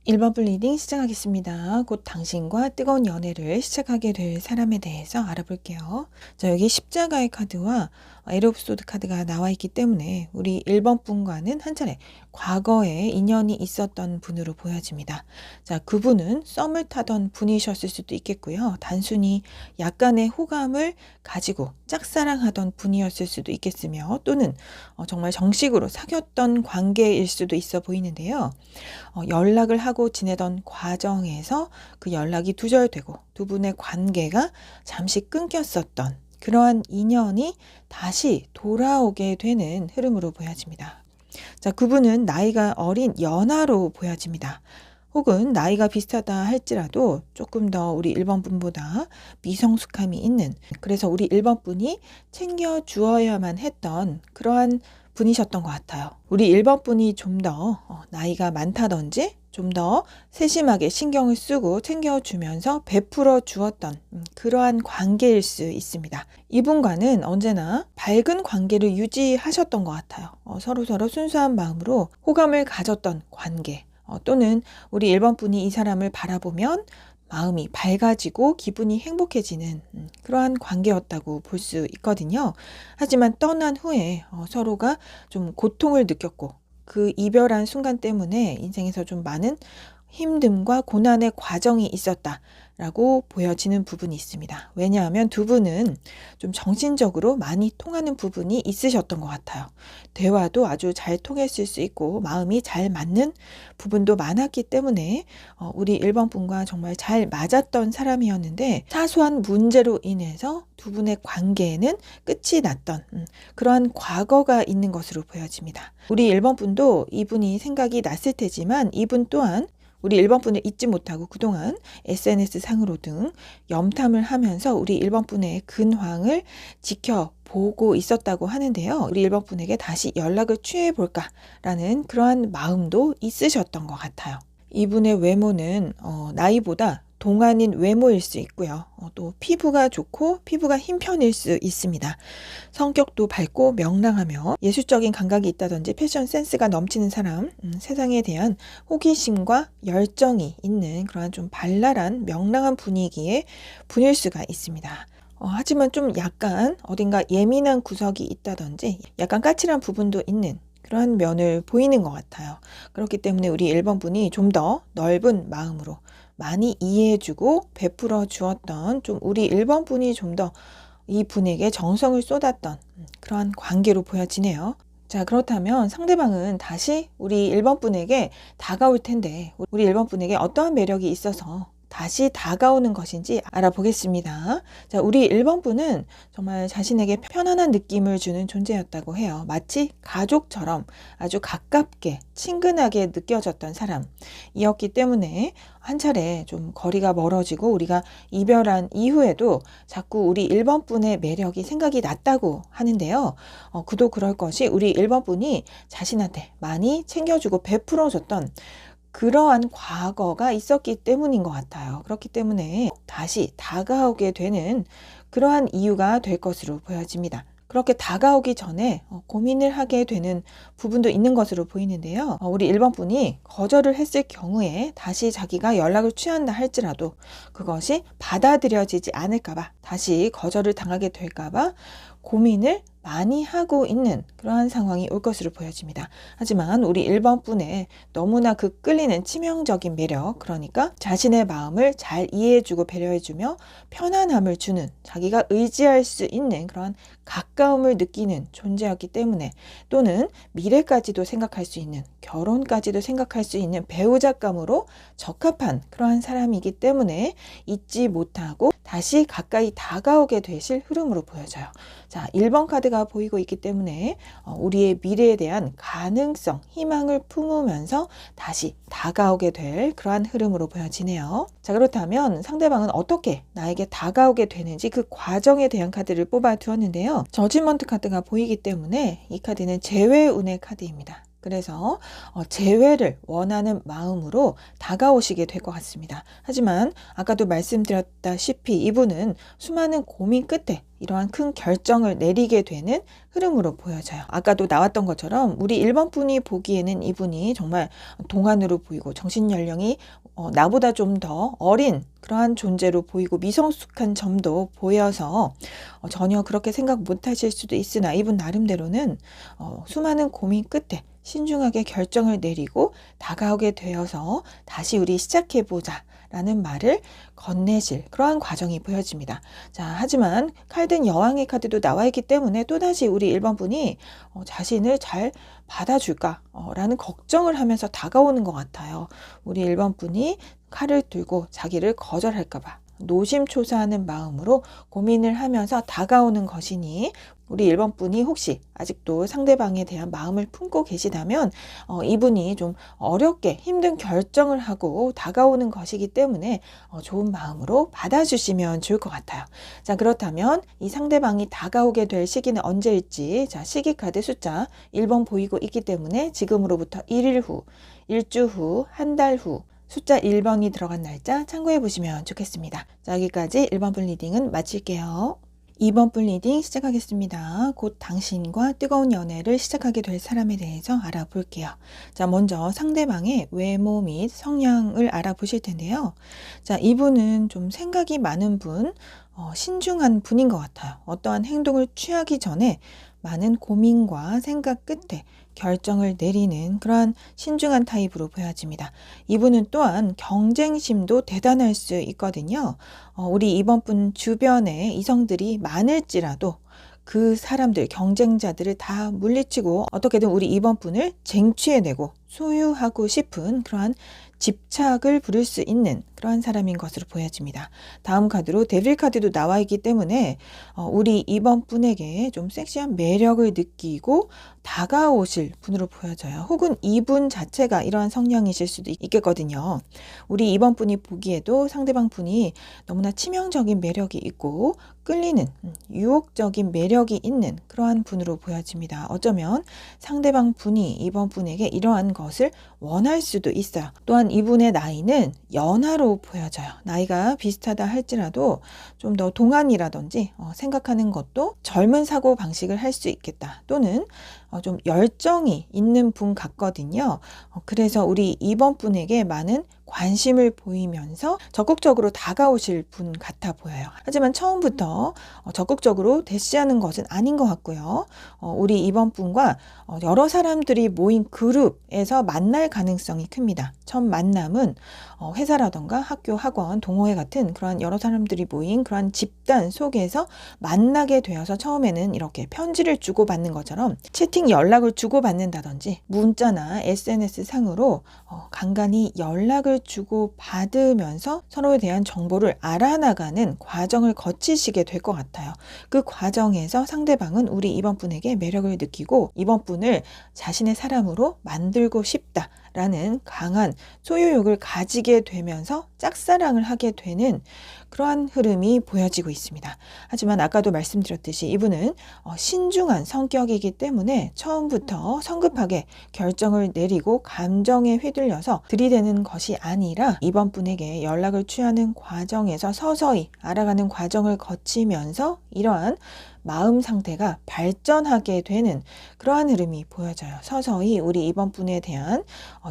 1번 리딩 시작하겠습니다. 곧 당신과 뜨거운 연애를 시작하게 될 사람에 대해서 알아볼게요. 자, 여기 십자가의 카드와 에러 오브 소드 카드가 나와 있기 때문에 우리 1번 분과는 한 차례 과거에 인연이 있었던 분으로 보여집니다. 자, 그분은 썸을 타던 분이셨을 수도 있겠고요. 단순히 약간의 호감을 가지고 짝사랑하던 분이었을 수도 있겠으며, 또는 정말 정식으로 사귀었던 관계일 수도 있어 보이는데요. 연락을 하고 지내던 과정에서 그 연락이 두절되고 두 분의 관계가 잠시 끊겼었던 그러한 인연이 다시 돌아오게 되는 흐름으로 보여집니다. 자, 그분은 나이가 어린 연하로 보여집니다. 혹은 나이가 비슷하다 할지라도 조금 더 우리 1번 분보다 미성숙함이 있는, 그래서 우리 1번 분이 챙겨주어야만 했던 그러한 분이셨던 것 같아요. 우리 1번 분이 좀 더 나이가 많다든지 좀 더 세심하게 신경을 쓰고 챙겨주면서 베풀어 주었던 그러한 관계일 수 있습니다. 이분과는 언제나 밝은 관계를 유지하셨던 것 같아요. 서로서로 순수한 마음으로 호감을 가졌던 관계, 또는 우리 1번 분이 이 사람을 바라보면 마음이 밝아지고 기분이 행복해지는 그러한 관계였다고 볼 수 있거든요. 하지만 떠난 후에 서로가 좀 고통을 느꼈고, 그 이별한 순간 때문에 인생에서 좀 많은 힘듦과 고난의 과정이 있었다라고 보여지는 부분이 있습니다. 왜냐하면 두 분은 좀 정신적으로 많이 통하는 부분이 있으셨던 것 같아요. 대화도 아주 잘 통했을 수 있고 마음이 잘 맞는 부분도 많았기 때문에 우리 1번 분과 정말 잘 맞았던 사람이었는데, 사소한 문제로 인해서 두 분의 관계에는 끝이 났던 그러한 과거가 있는 것으로 보여집니다. 우리 1번 분도 이분이 생각이 났을 테지만, 이분 또한 우리 1번 분을 잊지 못하고 그동안 SNS 상으로 등 염탐을 하면서 우리 1번 분의 근황을 지켜보고 있었다고 하는데요. 우리 1번 분에게 다시 연락을 취해볼까라는 그러한 마음도 있으셨던 것 같아요. 이분의 외모는 나이보다 동안인 외모일 수 있고요. 또 피부가 좋고 피부가 흰 편일 수 있습니다. 성격도 밝고 명랑하며 예술적인 감각이 있다든지 패션 센스가 넘치는 사람, 세상에 대한 호기심과 열정이 있는 그러한 좀 발랄한 명랑한 분위기의 분일 수가 있습니다. 하지만 좀 약간 어딘가 예민한 구석이 있다든지 약간 까칠한 부분도 있는 그러한 면을 보이는 것 같아요. 그렇기 때문에 우리 1번 분이 좀 더 넓은 마음으로 많이 이해해주고 베풀어 주었던, 좀 우리 1번 분이 좀 더 이 분에게 정성을 쏟았던 그러한 관계로 보여지네요. 자, 그렇다면 상대방은 다시 우리 1번 분에게 다가올 텐데, 우리 1번 분에게 어떠한 매력이 있어서 다시 다가오는 것인지 알아보겠습니다. 자, 우리 1번 분은 정말 자신에게 편안한 느낌을 주는 존재였다고 해요. 마치 가족처럼 아주 가깝게 친근하게 느껴졌던 사람이었기 때문에 한 차례 좀 거리가 멀어지고 우리가 이별한 이후에도 자꾸 우리 1번 분의 매력이 생각이 났다고 하는데요. 그도 그럴 것이 우리 1번 분이 자신한테 많이 챙겨주고 베풀어줬던 그러한 과거가 있었기 때문인 것 같아요. 그렇기 때문에 다시 다가오게 되는 그러한 이유가 될 것으로 보여집니다. 그렇게 다가오기 전에 고민을 하게 되는 부분도 있는 것으로 보이는데요. 우리 1번 분이 거절을 했을 경우에 다시 자기가 연락을 취한다 할지라도 그것이 받아들여지지 않을까봐, 다시 거절을 당하게 될까봐 고민을 많이 하고 있는 그러한 상황이 올 것으로 보여집니다. 하지만 우리 1번 분의 너무나 그 끌리는 치명적인 매력, 그러니까 자신의 마음을 잘 이해해주고 배려해주며 편안함을 주는, 자기가 의지할 수 있는 그런 가까움을 느끼는 존재였기 때문에, 또는 미래까지도 생각할 수 있는, 결혼까지도 생각할 수 있는 배우자감으로 적합한 그러한 사람이기 때문에 잊지 못하고 다시 가까이 다가오게 되실 흐름으로 보여져요. 자, 1번 카드가 보이고 있기 때문에 우리의 미래에 대한 가능성, 희망을 품으면서 다시 다가오게 될 그러한 흐름으로 보여지네요. 자, 그렇다면 상대방은 어떻게 나에게 다가오게 되는지 그 과정에 대한 카드를 뽑아 두었는데요. 저지먼트 카드가 보이기 때문에 이 카드는 재회운의 카드입니다. 그래서 재회를 원하는 마음으로 다가오시게 될 것 같습니다. 하지만 아까도 말씀드렸다시피 이분은 수많은 고민 끝에 이러한 큰 결정을 내리게 되는 흐름으로 보여져요. 아까도 나왔던 것처럼 우리 1번 분이 보기에는 이분이 정말 동안으로 보이고 정신연령이 나보다 좀 더 어린 그러한 존재로 보이고 미성숙한 점도 보여서 전혀 그렇게 생각 못 하실 수도 있으나 이분 나름대로는 수많은 고민 끝에 신중하게 결정을 내리고 다가오게 되어서 다시 우리 시작해보자 라는 말을 건네실 그러한 과정이 보여집니다. 자, 하지만 칼든 여왕의 카드도 나와 있기 때문에 또다시 우리 1번 분이 자신을 잘 받아줄까 라는 걱정을 하면서 다가오는 것 같아요. 우리 1번 분이 칼을 들고 자기를 거절할까봐 노심초사하는 마음으로 고민을 하면서 다가오는 것이니 우리 1번 분이 혹시 아직도 상대방에 대한 마음을 품고 계시다면 이분이 좀 어렵게 힘든 결정을 하고 다가오는 것이기 때문에 좋은 마음으로 받아주시면 좋을 것 같아요. 자, 그렇다면 이 상대방이 다가오게 될 시기는 언제일지 자, 시기 카드 숫자 1번 보이고 있기 때문에 지금으로부터 1일 후, 일주 후, 한 달 후 숫자 1번이 들어간 날짜 참고해 보시면 좋겠습니다. 자, 여기까지 1번 분 리딩은 마칠게요. 2번 분 리딩 시작하겠습니다. 곧 당신과 뜨거운 연애를 시작하게 될 사람에 대해서 알아볼게요. 자, 먼저 상대방의 외모 및 성향을 알아보실 텐데요. 자, 이분은 좀 생각이 많은 분, 신중한 분인 것 같아요. 어떠한 행동을 취하기 전에 많은 고민과 생각 끝에 결정을 내리는 그러한 신중한 타입으로 보여집니다. 이분은 또한 경쟁심도 대단할 수 있거든요. 우리 2번 분 주변에 이성들이 많을지라도 그 사람들, 경쟁자들을 다 물리치고 어떻게든 우리 2번 분을 쟁취해내고 소유하고 싶은 그러한 집착을 부릴 수 있는 그러한 사람인 것으로 보여집니다. 다음 카드로 데빌 카드도 나와 있기 때문에 우리 2번 분에게 좀 섹시한 매력을 느끼고 다가오실 분으로 보여져요. 혹은 이분 자체가 이러한 성향이실 수도 있겠거든요. 우리 2번 분이 보기에도 상대방 분이 너무나 치명적인 매력이 있고 끌리는 유혹적인 매력이 있는 그러한 분으로 보여집니다. 어쩌면 상대방 분이 이번 분에게 이러한 것을 원할 수도 있어요. 또한 이분의 나이는 연하로 보여져요. 나이가 비슷하다 할지라도 좀 더 동안이라든지 생각하는 것도 젊은 사고 방식을 할 수 있겠다. 또는 좀 열정이 있는 분 같거든요. 그래서 우리 2번 분에게 많은 관심을 보이면서 적극적으로 다가오실 분 같아 보여요. 하지만 처음부터 적극적으로 대시하는 것은 아닌 것 같고요. 우리 2번 분과 여러 사람들이 모인 그룹에서 만날 가능성이 큽니다. 첫 만남은 회사라던가 학교, 학원, 동호회 같은 그런 여러 사람들이 모인 그런 집단 속에서 만나게 되어서 처음에는 이렇게 편지를 주고받는 것처럼 채팅 연락을 주고받는다든지 문자나 SNS 상으로 간간히 연락을 주고받으면서 서로에 대한 정보를 알아나가는 과정을 거치시게 될 것 같아요. 그 과정에서 상대방은 우리 2번 분에게 매력을 느끼고 2번 분을 자신의 사람으로 만들고 싶다라는 강한 소유욕을 가지게 되면서 짝사랑을 하게 되는 그러한 흐름이 보여지고 있습니다. 하지만 아까도 말씀드렸듯이 이분은 신중한 성격이기 때문에 처음부터 성급하게 결정을 내리고 감정에 휘둘려서 들이대는 것이 아니라 이번 분에게 연락을 취하는 과정에서 서서히 알아가는 과정을 거치면서 이러한 마음 상태가 발전하게 되는 그러한 흐름이 보여져요. 서서히 우리 이번 분에 대한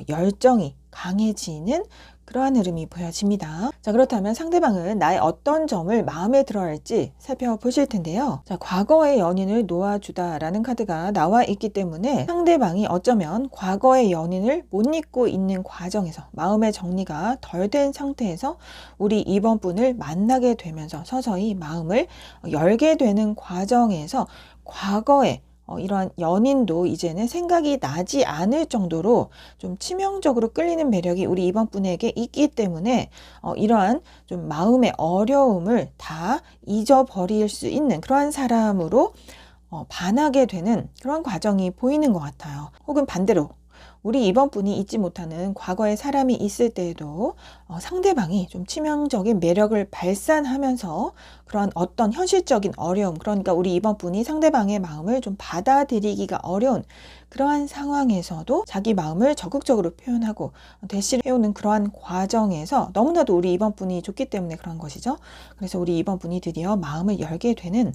열정이 강해지는 그러한 흐름이 보여집니다. 자, 그렇다면 상대방은 나의 어떤 점을 마음에 들어 할지 살펴보실 텐데요. 자, 과거의 연인을 놓아주다라는 카드가 나와 있기 때문에 상대방이 어쩌면 과거의 연인을 못 잊고 있는 과정에서 마음의 정리가 덜 된 상태에서 우리 2번 분을 만나게 되면서 서서히 마음을 열게 되는 과정에서 과거의 이러한 연인도 이제는 생각이 나지 않을 정도로 좀 치명적으로 끌리는 매력이 우리 2번 분에게 있기 때문에 이러한 좀 마음의 어려움을 다 잊어버릴 수 있는 그러한 사람으로 반하게 되는 그런 과정이 보이는 것 같아요. 혹은 반대로 우리 2번 분이 잊지 못하는 과거의 사람이 있을 때에도 상대방이 좀 치명적인 매력을 발산하면서 그런 어떤 현실적인 어려움, 그러니까 우리 2번 분이 상대방의 마음을 좀 받아들이기가 어려운 그러한 상황에서도 자기 마음을 적극적으로 표현하고 대시를 해오는 그러한 과정에서 너무나도 우리 2번 분이 좋기 때문에 그런 것이죠. 그래서 우리 2번 분이 드디어 마음을 열게 되는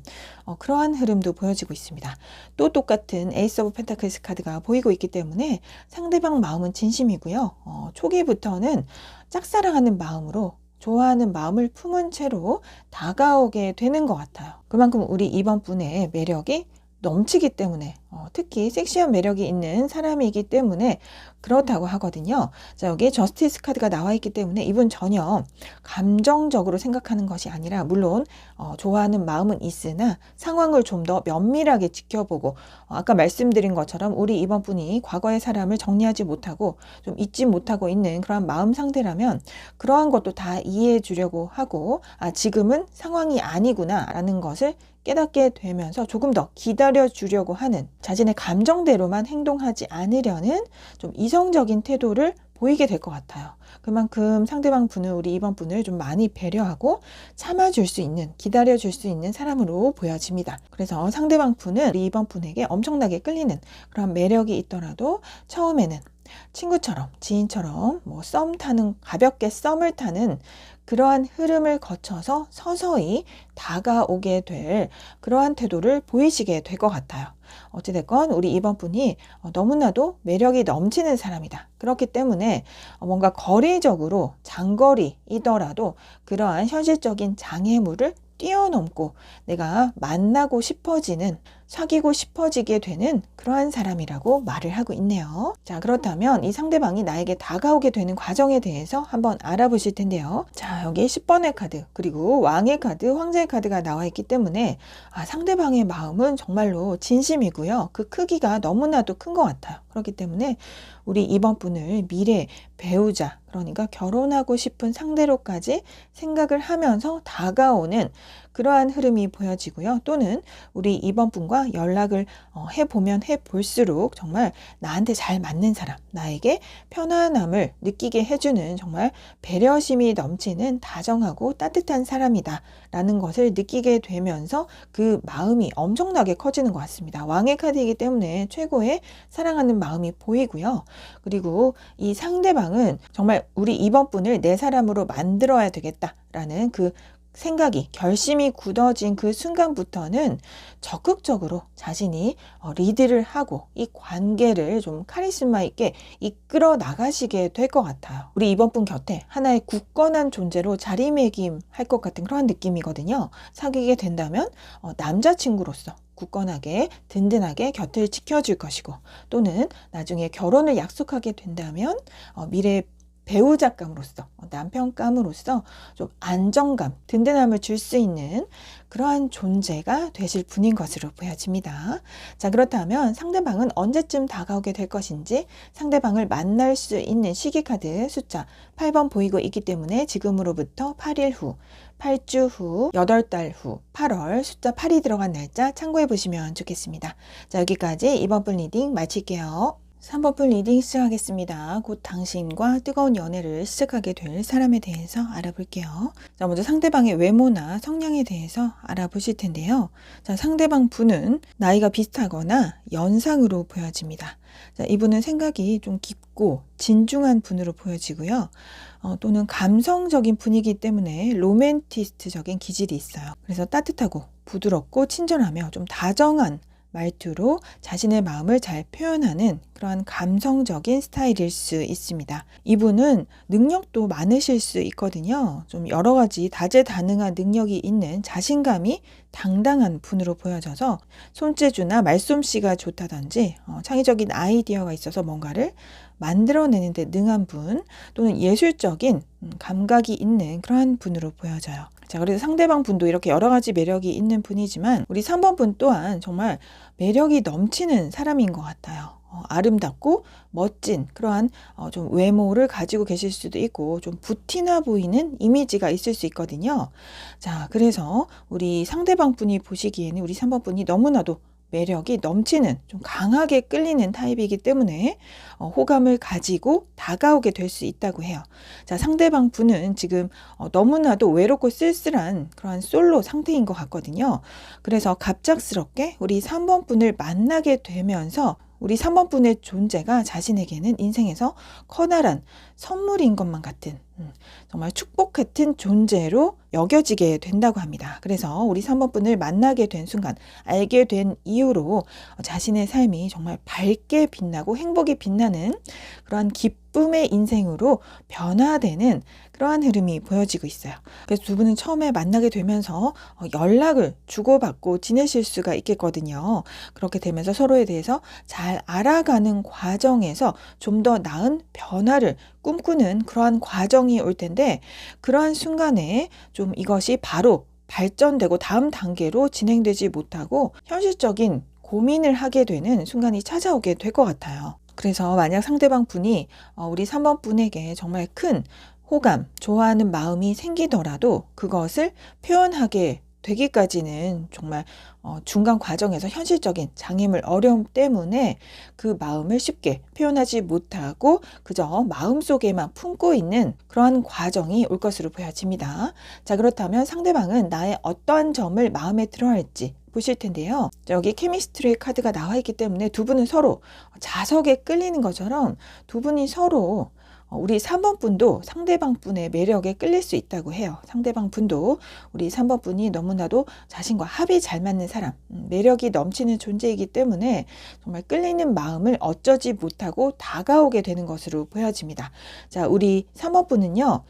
그러한 흐름도 보여지고 있습니다. 또 똑같은 에이스 오브 펜타클스 카드가 보이고 있기 때문에 상대방 마음은 진심이고요. 초기부터는 짝사랑하는 마음으로 좋아하는 마음을 품은 채로 다가오게 되는 것 같아요. 그만큼 우리 2번 분의 매력이 넘치기 때문에 특히 섹시한 매력이 있는 사람이기 때문에 그렇다고 하거든요. 자, 여기 저스티스 카드가 나와 있기 때문에 이분 전혀 감정적으로 생각하는 것이 아니라 물론 좋아하는 마음은 있으나 상황을 좀 더 면밀하게 지켜보고 아까 말씀드린 것처럼 우리 이번 분이 과거의 사람을 정리하지 못하고 좀 잊지 못하고 있는 그런 마음 상태라면 그러한 것도 다 이해해 주려고 하고 지금은 상황이 아니구나 라는 것을 깨닫게 되면서 조금 더 기다려 주려고 하는 자신의 감정대로만 행동하지 않으려는 좀 이성적인 태도를 보이게 될 것 같아요. 그만큼 상대방 분을 우리 2번 분을 좀 많이 배려하고 참아줄 수 있는 기다려줄 수 있는 사람으로 보여집니다. 그래서 상대방 분은 우리 2번 분에게 엄청나게 끌리는 그런 매력이 있더라도 처음에는 친구처럼 지인처럼 가볍게 썸을 타는 그러한 흐름을 거쳐서 서서히 다가오게 될 그러한 태도를 보이시게 될 것 같아요. 어찌됐건 우리 2번 분이 너무나도 매력이 넘치는 사람이다. 그렇기 때문에 뭔가 거리적으로 장거리이더라도 그러한 현실적인 장애물을 뛰어넘고 내가 만나고 싶어지는 사귀고 싶어지게 되는 그러한 사람이라고 말을 하고 있네요. 자, 그렇다면 이 상대방이 나에게 다가오게 되는 과정에 대해서 한번 알아보실 텐데요. 자, 여기 10번의 카드 그리고 왕의 카드, 황제의 카드가 나와 있기 때문에 상대방의 마음은 정말로 진심이고요. 그 크기가 너무나도 큰 것 같아요. 그렇기 때문에 우리 2번 분을 미래 배우자, 그러니까 결혼하고 싶은 상대로까지 생각을 하면서 다가오는 그러한 흐름이 보여지고요. 또는 우리 2번 분과 연락을 해보면 해볼수록 정말 나한테 잘 맞는 사람, 나에게 편안함을 느끼게 해주는 정말 배려심이 넘치는 다정하고 따뜻한 사람이다 라는 것을 느끼게 되면서 그 마음이 엄청나게 커지는 것 같습니다. 왕의 카드이기 때문에 최고의 사랑하는 마음이 보이고요. 그리고 이 상대방은 정말 우리 2번 분을 내 사람으로 만들어야 되겠다라는 그 생각이 결심이 굳어진 그 순간부터는 적극적으로 자신이 리드를 하고 이 관계를 좀 카리스마 있게 이끌어 나가시게 될 것 같아요. 우리 이번 분 곁에 하나의 굳건한 존재로 자리매김할 것 같은 그런 느낌이거든요. 사귀게 된다면 남자친구로서 굳건하게 든든하게 곁을 지켜줄 것이고 또는 나중에 결혼을 약속하게 된다면 미래 배우자감으로서 남편감으로서 좀 안정감, 든든함을 줄 수 있는 그러한 존재가 되실 분인 것으로 보여집니다. 자, 그렇다면 상대방은 언제쯤 다가오게 될 것인지 상대방을 만날 수 있는 시기 카드 숫자 8번 보이고 있기 때문에 지금으로부터 8일 후, 8주 후, 8달 후, 8월 숫자 8이 들어간 날짜 참고해 보시면 좋겠습니다. 자, 여기까지 이번 분 리딩 마칠게요. 3번 분 리딩 시작하겠습니다. 곧 당신과 뜨거운 연애를 시작하게 될 사람에 대해서 알아볼게요. 자, 먼저 상대방의 외모나 성향에 대해서 알아보실 텐데요. 자, 상대방 분은 나이가 비슷하거나 연상으로 보여집니다. 자, 이분은 생각이 좀 깊고 진중한 분으로 보여지고요. 또는 감성적인 분이기 때문에 로맨티스트적인 기질이 있어요. 그래서 따뜻하고 부드럽고 친절하며 좀 다정한 말투로 자신의 마음을 잘 표현하는 그러한 감성적인 스타일일 수 있습니다. 이분은 능력도 많으실 수 있거든요. 좀 여러 가지 다재다능한 능력이 있는 자신감이 당당한 분으로 보여져서 손재주나 말솜씨가 좋다든지 창의적인 아이디어가 있어서 뭔가를 만들어내는 데 능한 분 또는 예술적인 감각이 있는 그러한 분으로 보여져요. 자, 그래서 상대방 분도 이렇게 여러 가지 매력이 있는 분이지만 우리 3번 분 또한 정말 매력이 넘치는 사람인 것 같아요. 아름답고 멋진 그러한 좀 외모를 가지고 계실 수도 있고 좀 부티나 보이는 이미지가 있을 수 있거든요. 자, 그래서 우리 상대방 분이 보시기에는 우리 3번 분이 너무나도 매력이 넘치는 좀 강하게 끌리는 타입이기 때문에 호감을 가지고 다가오게 될 수 있다고 해요. 자, 상대방 분은 지금 너무나도 외롭고 쓸쓸한 그런 솔로 상태인 것 같거든요. 그래서 갑작스럽게 우리 3번 분을 만나게 되면서 우리 3번 분의 존재가 자신에게는 인생에서 커다란 선물인 것만 같은 정말 축복 같은 존재로 여겨지게 된다고 합니다. 그래서 우리 3번 분을 만나게 된 순간, 알게 된 이후로 자신의 삶이 정말 밝게 빛나고 행복이 빛나는 그러한 기쁨의 인생으로 변화되는 그러한 흐름이 보여지고 있어요. 그래서 두 분은 처음에 만나게 되면서 연락을 주고받고 지내실 수가 있겠거든요. 그렇게 되면서 서로에 대해서 잘 알아가는 과정에서 좀 더 나은 변화를 꿈꾸는 그러한 과정이 올 텐데, 그러한 순간에 좀 이것이 바로 발전되고 다음 단계로 진행되지 못하고 현실적인 고민을 하게 되는 순간이 찾아오게 될 것 같아요. 그래서 만약 상대방 분이 우리 3번 분에게 정말 큰 호감, 좋아하는 마음이 생기더라도 그것을 표현하게 되기까지는 정말 중간 과정에서 현실적인 장애물, 어려움 때문에 그 마음을 쉽게 표현하지 못하고 그저 마음속에만 품고 있는 그러한 과정이 올 것으로 보여집니다. 자, 그렇다면 상대방은 나의 어떠한 점을 마음에 들어 할지 보실 텐데요. 여기 케미스트리의 카드가 나와 있기 때문에 두 분은 서로 자석에 끌리는 것처럼 두 분이 서로 우리 3번 분도 상대방 분의 매력에 끌릴 수 있다고 해요. 상대방 분도 우리 3번 분이 너무나도 자신과 합이 잘 맞는 사람, 매력이 넘치는 존재이기 때문에 정말 끌리는 마음을 어쩌지 못하고 다가오게 되는 것으로 보여집니다. 자, 우리 3번 분은요,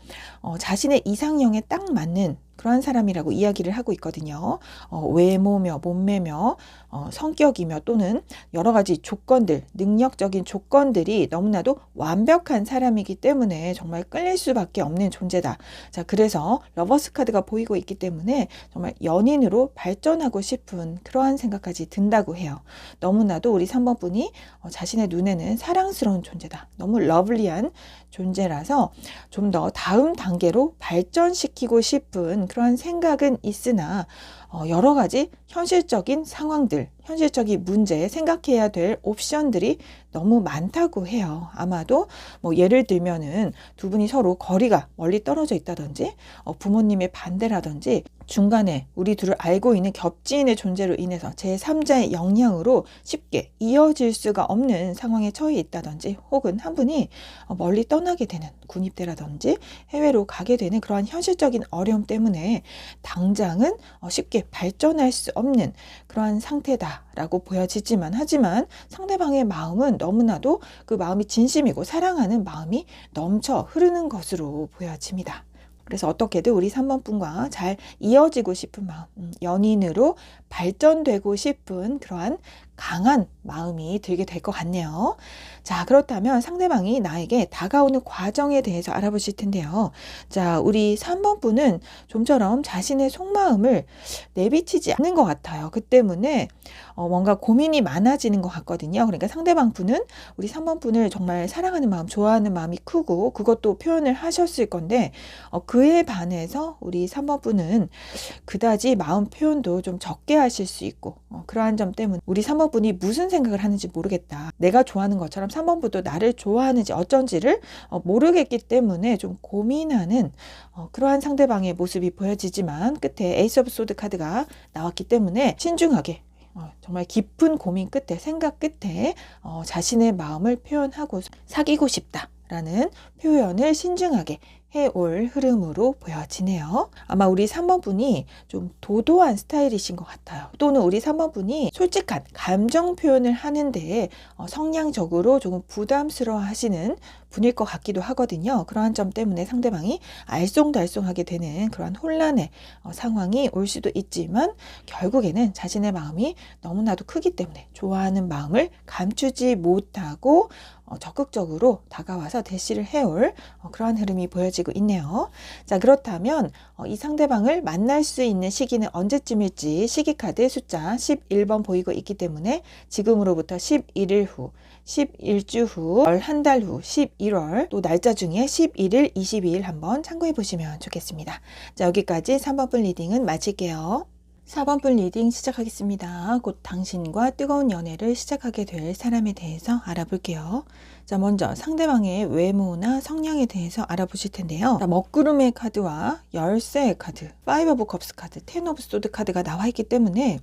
자신의 이상형에 딱 맞는 그러한 사람이라고 이야기를 하고 있거든요. 외모며 몸매며 성격이며 또는 여러 가지 조건들, 능력적인 조건들이 너무나도 완벽한 사람이기 때문에 정말 끌릴 수밖에 없는 존재다. 자, 그래서 러버스 카드가 보이고 있기 때문에 정말 연인으로 발전하고 싶은 그러한 생각까지 든다고 해요. 너무나도 우리 3번 분이 자신의 눈에는 사랑스러운 존재다. 너무 러블리한 존재라서 좀 더 다음 단계로 발전시키고 싶은 그러한 생각은 있으나 여러 가지 현실적인 상황들, 현실적인 문제, 생각해야 될 옵션들이 너무 많다고 해요. 아마도 예를 들면은 두 분이 서로 거리가 멀리 떨어져 있다든지 부모님의 반대라든지 중간에 우리 둘을 알고 있는 겹지인의 존재로 인해서 제3자의 영향으로 쉽게 이어질 수가 없는 상황에 처해 있다든지 혹은 한 분이 멀리 떠나게 되는 군입대라든지 해외로 가게 되는 그러한 현실적인 어려움 때문에 당장은 쉽게 발전할 수 없는 그러한 상태다라고 보여지지만 하지만 상대방의 마음은 너무나도 그 마음이 진심이고 사랑하는 마음이 넘쳐 흐르는 것으로 보여집니다. 그래서 어떻게든 우리 3번 분과 잘 이어지고 싶은 마음, 연인으로 발전되고 싶은 그러한 강한 마음이 들게 될 것 같네요. 자, 그렇다면 상대방이 나에게 다가오는 과정에 대해서 알아보실 텐데요. 자, 우리 3번 분은 좀처럼 자신의 속마음을 내비치지 않는 것 같아요. 그 때문에 뭔가 고민이 많아지는 것 같거든요. 그러니까 상대방 분은 우리 3번 분을 정말 사랑하는 마음, 좋아하는 마음이 크고 그것도 표현을 하셨을 건데 그에 반해서 우리 3번 분은 그다지 마음 표현도 좀 적게 하실 수 있고 그러한 점 때문에 우리 3번 분이 무슨 생각을 하는지 모르겠다. 내가 좋아하는 것처럼 3번 분도 나를 좋아하는지 어쩐지를 모르겠기 때문에 좀 고민하는 그러한 상대방의 모습이 보여지지만 끝에 에이스 오브 소드 카드가 나왔기 때문에 신중하게 정말 깊은 고민 끝에 생각 끝에 자신의 마음을 표현하고 사귀고 싶다라는 표현을 신중하게 해올 흐름으로 보여지네요. 아마 우리 3번 분이 좀 도도한 스타일이신 것 같아요. 또는 우리 3번 분이 솔직한 감정 표현을 하는데 성향적으로 조금 부담스러워 하시는 분일 것 같기도 하거든요. 그러한 점 때문에 상대방이 알쏭달쏭하게 되는 그러한 혼란의 상황이 올 수도 있지만 결국에는 자신의 마음이 너무나도 크기 때문에 좋아하는 마음을 감추지 못하고 적극적으로 다가와서 대시를 해올 그러한 흐름이 보여지고 있네요. 자, 그렇다면 이 상대방을 만날 수 있는 시기는 언제쯤일지 시기카드 숫자 11번 보이고 있기 때문에 지금으로부터 11일 후, 11주 후, 한 달 후, 11월 또 날짜 중에 11일, 22일 한번 참고해 보시면 좋겠습니다. 자, 여기까지 3번 분 리딩은 마칠게요. 4번 분 리딩 시작하겠습니다. 곧 당신과 뜨거운 연애를 시작하게 될 사람에 대해서 알아볼게요. 자, 먼저 상대방의 외모나 성향에 대해서 알아보실 텐데요. 자, 먹구름의 카드와 열쇠의 카드, 파이브 오브 컵스 카드, 텐 오브 소드 카드가 나와 있기 때문에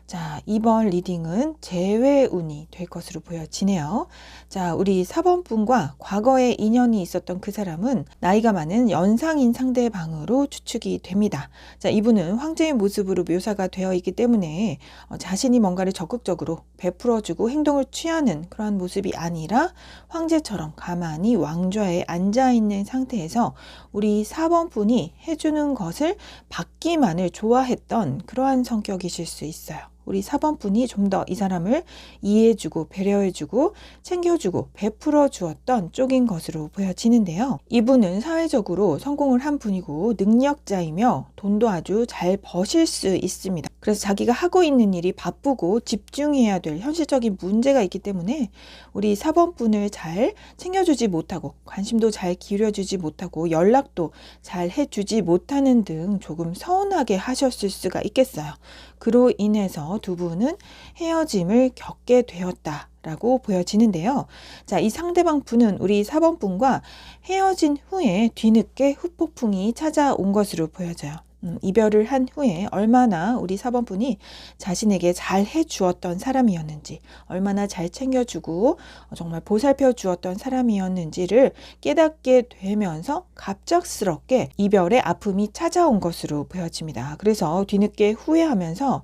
자, 이번 리딩은 재회운이 될 것으로 보여지네요. 자, 우리 4번 분과 과거에 인연이 있었던 그 사람은 나이가 많은 연상인 상대방으로 추측이 됩니다. 자, 이분은 황제의 모습으로 묘사가 되어 있기 때문에 자신이 뭔가를 적극적으로 베풀어주고 행동을 취하는 그러한 모습이 아니라 황제처럼 가만히 왕좌에 앉아있는 상태에서 우리 4번 분이 해주는 것을 받기만을 좋아했던 그러한 성격이실 수 있어요. 우리 4번 분이 좀 더 이 사람을 이해해주고 배려해주고 챙겨주고 베풀어 주었던 쪽인 것으로 보여지는데요. 이분은 사회적으로 성공을 한 분이고 능력자이며 돈도 아주 잘 버실 수 있습니다. 그래서 자기가 하고 있는 일이 바쁘고 집중해야 될 현실적인 문제가 있기 때문에 우리 4번 분을 잘 챙겨주지 못하고 관심도 잘 기울여주지 못하고 연락도 잘 해주지 못하는 등 조금 서운하게 하셨을 수가 있겠어요. 그로 인해서 두 분은 헤어짐을 겪게 되었다라고 보여지는데요. 자, 이 상대방 분은 우리 4번 분과 헤어진 후에 뒤늦게 후폭풍이 찾아온 것으로 보여져요. 이별을 한 후에 얼마나 우리 4번 분이 자신에게 잘 해주었던 사람이었는지, 얼마나 잘 챙겨주고 정말 보살펴 주었던 사람이었는지를 깨닫게 되면서 갑작스럽게 이별의 아픔이 찾아온 것으로 보여집니다. 그래서 뒤늦게 후회하면서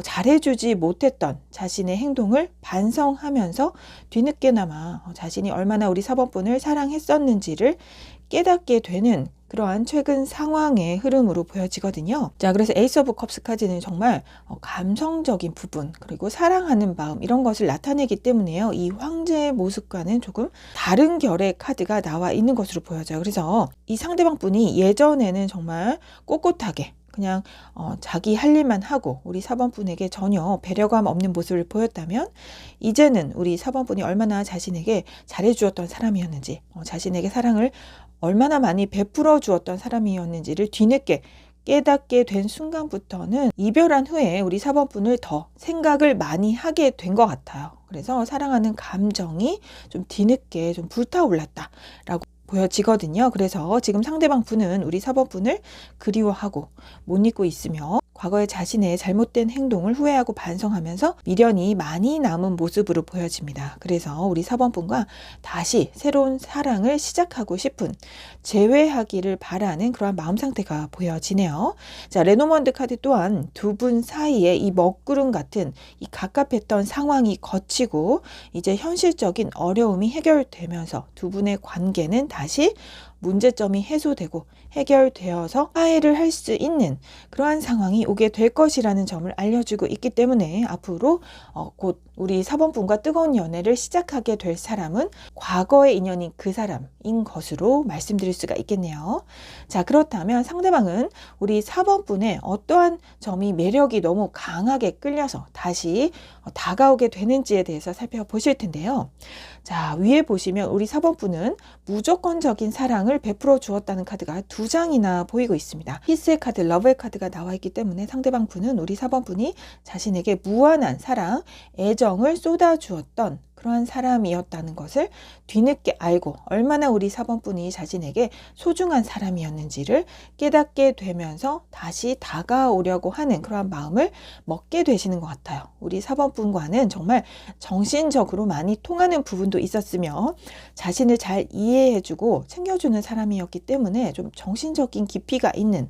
잘해주지 못했던 자신의 행동을 반성하면서 뒤늦게나마 자신이 얼마나 우리 4번 분을 사랑했었는지를 깨닫게 되는 그러한 최근 상황의 흐름으로 보여지거든요. 자, 그래서 에이스 오브 컵스 카드는 정말 감성적인 부분 그리고 사랑하는 마음 이런 것을 나타내기 때문에요. 이 황제의 모습과는 조금 다른 결의 카드가 나와 있는 것으로 보여져요. 그래서 이 상대방 분이 예전에는 정말 꼿꼿하게 그냥 자기 할 일만 하고 우리 4번 분에게 전혀 배려감 없는 모습을 보였다면 이제는 우리 4번 분이 얼마나 자신에게 잘해주었던 사람이었는지 자신에게 사랑을 얼마나 많이 베풀어 주었던 사람이었는지를 뒤늦게 깨닫게 된 순간부터는 이별한 후에 우리 4번 분을 더 생각을 많이 하게 된 것 같아요. 그래서 사랑하는 감정이 좀 뒤늦게 좀 불타올랐다라고 보여지거든요. 그래서 지금 상대방 분은 우리 4번 분을 그리워하고 못 잊고 있으며 과거의 자신의 잘못된 행동을 후회하고 반성하면서 미련이 많이 남은 모습으로 보여집니다. 그래서 우리 4번 분과 다시 새로운 사랑을 시작하고 싶은 재회하기를 바라는 그러한 마음 상태가 보여지네요. 자, 레노먼드 카드 또한 두 분 사이에 이 먹구름 같은 이 갑갑했던 상황이 거치고 이제 현실적인 어려움이 해결되면서 두 분의 관계는 다시 문제점이 해소되고 해결되어서 화해를 할 수 있는 그러한 상황이 오게 될 것이라는 점을 알려주고 있기 때문에 앞으로 곧 우리 4번 분과 뜨거운 연애를 시작하게 될 사람은 과거의 인연인 그 사람인 것으로 말씀드릴 수가 있겠네요. 자, 그렇다면 상대방은 우리 4번 분의 어떠한 점이 매력이 너무 강하게 끌려서 다시 다가오게 되는지에 대해서 살펴보실 텐데요. 자, 위에 보시면 우리 4번 분은 무조건적인 사랑을 베풀어 주었다는 카드가 두 장이나 보이고 있습니다. 피스의 카드, 러브의 카드가 나와 있기 때문에 상대방 분은 우리 4번 분이 자신에게 무한한 사랑, 애정을 쏟아 주었던 그러한 사람이었다는 것을 뒤늦게 알고 얼마나 우리 4번 분이 자신에게 소중한 사람이었는지를 깨닫게 되면서 다시 다가오려고 하는 그러한 마음을 먹게 되시는 것 같아요. 우리 4번 분과는 정말 정신적으로 많이 통하는 부분도 있었으며 자신을 잘 이해해주고 챙겨주는 사람이었기 때문에 좀 정신적인 깊이가 있는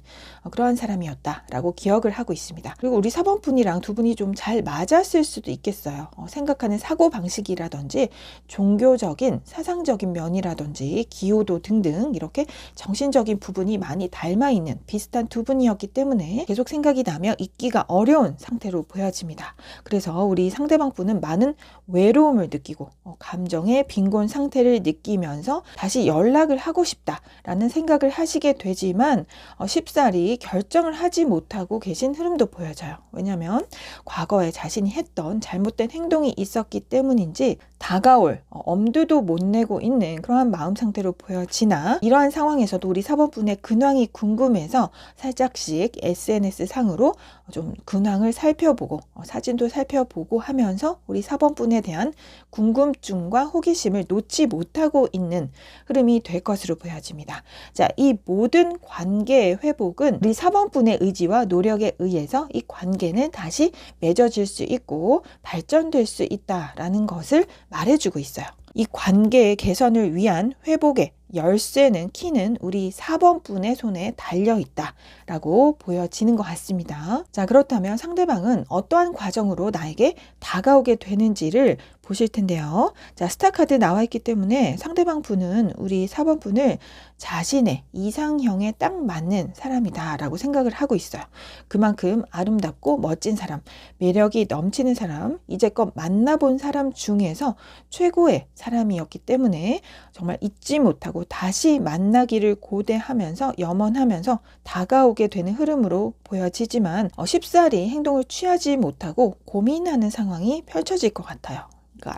그러한 사람이었다라고 기억을 하고 있습니다. 그리고 우리 4번 분이랑 두 분이 좀 잘 맞았을 수도 있겠어요. 생각하는 사고방식이라든지 종교적인 사상적인 면이라든지 기호도 등등 이렇게 정신적인 부분이 많이 닮아있는 비슷한 두 분이었기 때문에 계속 생각이 나며 잊기가 어려운 상태로 보여집니다. 그래서 우리 상대방 분은 많은 외로움을 느끼고 감정의 빈곤 상태를 느끼면서 다시 연락을 하고 싶다라는 생각을 하시게 되지만 쉽사리 결정을 하지 못하고 계신 흐름도 보여져요. 왜냐하면 과거에 자신이 했던 잘못된 행동이 있었기 때문인지 다가올 엄두도 못 내고 있는 그러한 마음 상태로 보여지나, 이러한 상황에서도 우리 4번분의 근황이 궁금해서 살짝씩 SNS 상으로 좀 근황을 살펴보고 사진도 살펴보고 하면서 우리 4번분에 대한 궁금증과 호기심을 놓지 못하고 있는 흐름이 될 것으로 보여집니다. 자, 이 모든 관계의 회복은 우리 4번분의 의지와 노력에 의해서 이 관계는 다시 맺어질 수 있고 발전될 수 있다라는 것을 말해주고 있어요. 이 관계의 개선을 위한 회복의 열쇠는, 키는 우리 4번분의 손에 달려있다라고 보여지는 것 같습니다. 자, 그렇다면 상대방은 어떠한 과정으로 나에게 다가오게 되는지를 보실 텐데요. 자, 스타카드 나와 있기 때문에 상대방 분은 우리 4번분을 자신의 이상형에 딱 맞는 사람이다 라고 생각을 하고 있어요. 그만큼 아름답고 멋진 사람, 매력이 넘치는 사람, 이제껏 만나본 사람 중에서 최고의 사람이었기 때문에 정말 잊지 못하고 다시 만나기를 고대하면서 염원하면서 다가오게 되는 흐름으로 보여지지만 쉽사리 행동을 취하지 못하고 고민하는 상황이 펼쳐질 것 같아요.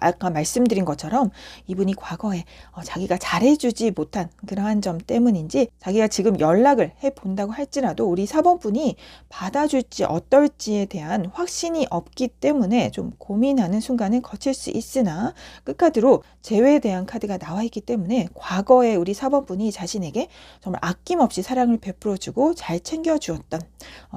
아까 말씀드린 것처럼 이분이 과거에 자기가 잘해주지 못한 그러한 점 때문인지, 자기가 지금 연락을 해본다고 할지라도 우리 4번분이 받아줄지 어떨지에 대한 확신이 없기 때문에 좀 고민하는 순간을 거칠 수 있으나, 끝카드로 재회에 대한 카드가 나와 있기 때문에 과거에 우리 4번분이 자신에게 정말 아낌없이 사랑을 베풀어주고 잘 챙겨주었던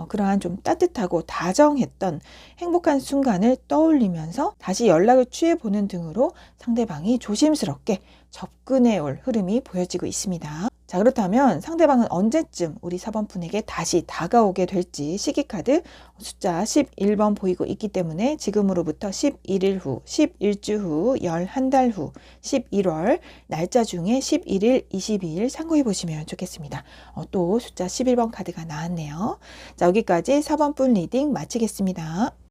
그러한 좀 따뜻하고 다정했던 행복한 순간을 떠올리면서 다시 연락을 취해보는 등으로 상대방이 조심스럽게 접근해 올 흐름이 보여지고 있습니다. 자, 그렇다면 상대방은 언제쯤 우리 4번분에게 다시 다가오게 될지 시기카드 숫자 11번 보이고 있기 때문에 지금으로부터 11일 후, 11주 후, 11달 후, 11월 날짜 중에 11일, 22일 참고해 보시면 좋겠습니다. 또 숫자 11번 카드가 나왔네요. 자, 여기까지 4번분 리딩 마치겠습니다.